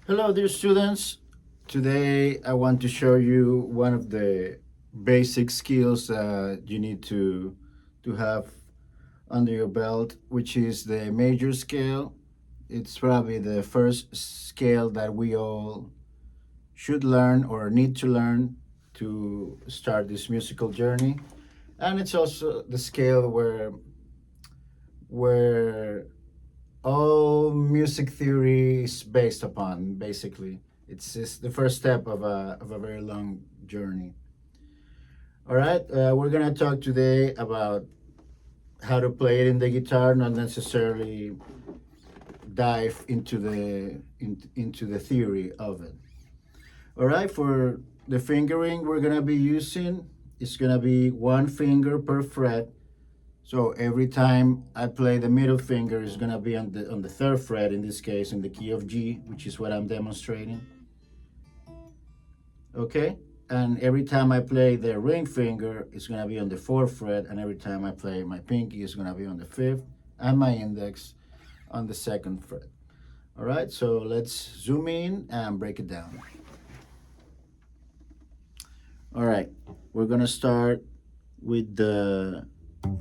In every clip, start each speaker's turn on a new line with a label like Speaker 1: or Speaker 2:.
Speaker 1: Hello, dear students. Today I want to show you one of the basic skills you need to have under your belt, which is the major scale. It's probably the first scale that we all should learn or need to learn to start this musical journey. And it's also the scale where all music theory is based upon. Basically, it's just the first step of a very long journey. All right, we're gonna talk today about how to play it in the guitar, not necessarily dive into the theory of it. All right, for the fingering we're gonna be using, it's gonna be one finger per fret. So every time I play, the middle finger is gonna be on the third fret, in this case in the key of G, which is what I'm demonstrating. Okay, and every time I play the ring finger, it's gonna be on the fourth fret, and every time I play my pinky, it's gonna be on the fifth, and my index on the second fret. All right, so let's zoom in and break it down. All right, we're gonna start with the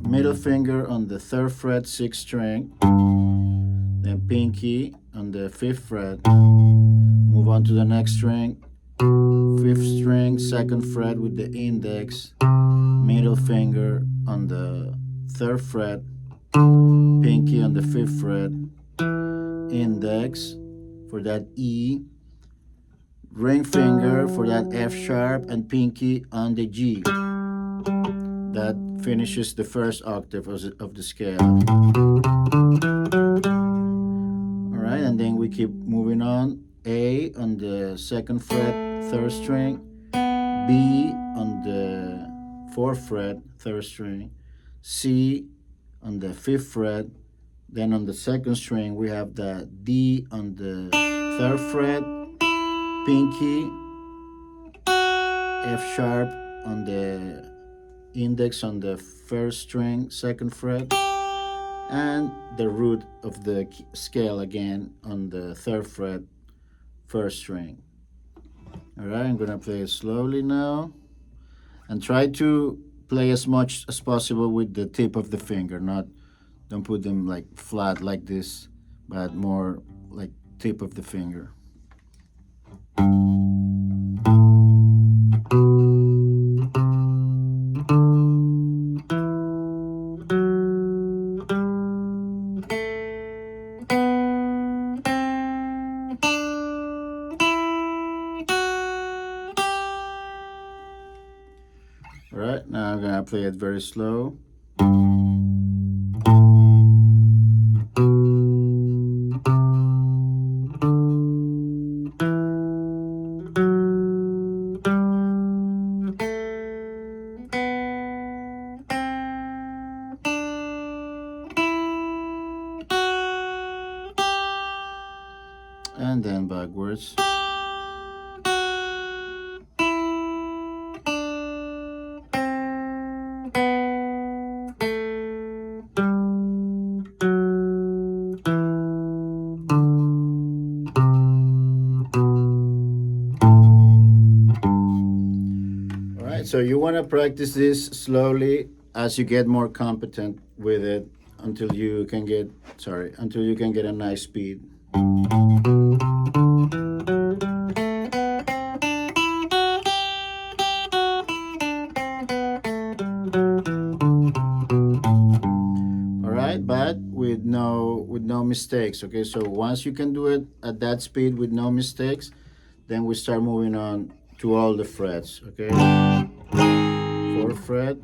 Speaker 1: middle finger on the third fret, sixth string, then pinky on the fifth fret, move on to the next string, fifth string, second fret with the index, middle finger on the third fret, pinky on the fifth fret, index for that E, ring finger for that F sharp, and pinky on the G. That finishes the first octave of the scale. All right, and then we keep moving on. A on the second fret, third string, B on the fourth fret, third string, C on the fifth fret. Then on the second string, we have the D on the third fret, pinky, F sharp on the index on the first string, second fret, and the root of the scale again on the third fret, first string. All right, I'm gonna play it slowly now, and try to play as much as possible with the tip of the finger. Don't put them like flat like this, but more like tip of the finger. All right, now I'm gonna play it very slow. And then backwards. So you want to practice this slowly as you get more competent with it until you can get a nice speed. All right, but with no mistakes. Okay, so once you can do it at that speed with no mistakes, then we start moving on to all the frets. Okay, fourth fret.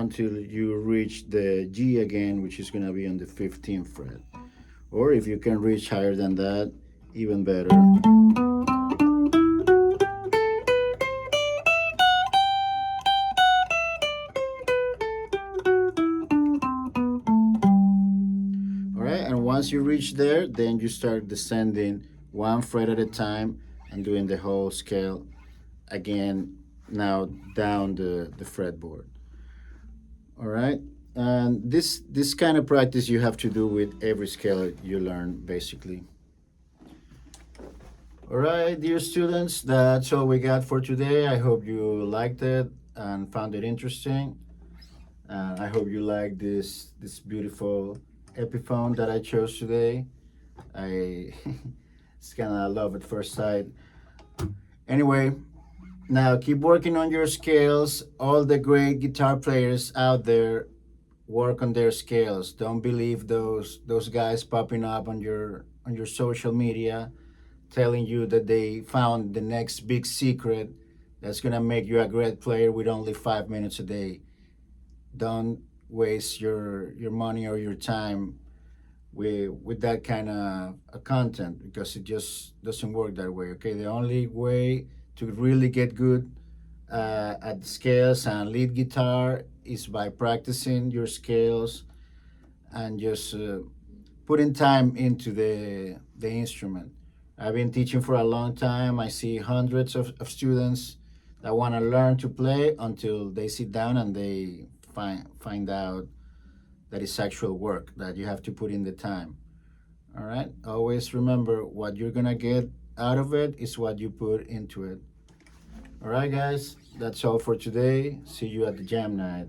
Speaker 1: until you reach the G again, which is going to be on the 15th fret. Or if you can reach higher than that, even better. All right, and once you reach there, then you start descending one fret at a time and doing the whole scale again, now down the fretboard. All right, and this kind of practice you have to do with every scale you learn, basically. All right, dear students, that's all we got for today. I hope you liked it and found it interesting. I hope you like this beautiful Epiphone that I chose today. I it's kind of love at first sight. Anyway, now keep working on your scales. All the great guitar players out there work on their scales. Don't believe those guys popping up on your social media telling you that they found the next big secret that's gonna make you a great player with only 5 minutes a day. Don't waste your money or your time with that kind of content because it just doesn't work that way. Okay, the only way to really get good at scales and lead guitar is by practicing your scales and just putting time into the instrument. I've been teaching for a long time. I see hundreds of students that want to learn to play until they sit down and they find out that it's actual work, that you have to put in the time. All right? Always remember what you're going to get out of it is what you put into it. All right, guys, that's all for today. See you at the jam night.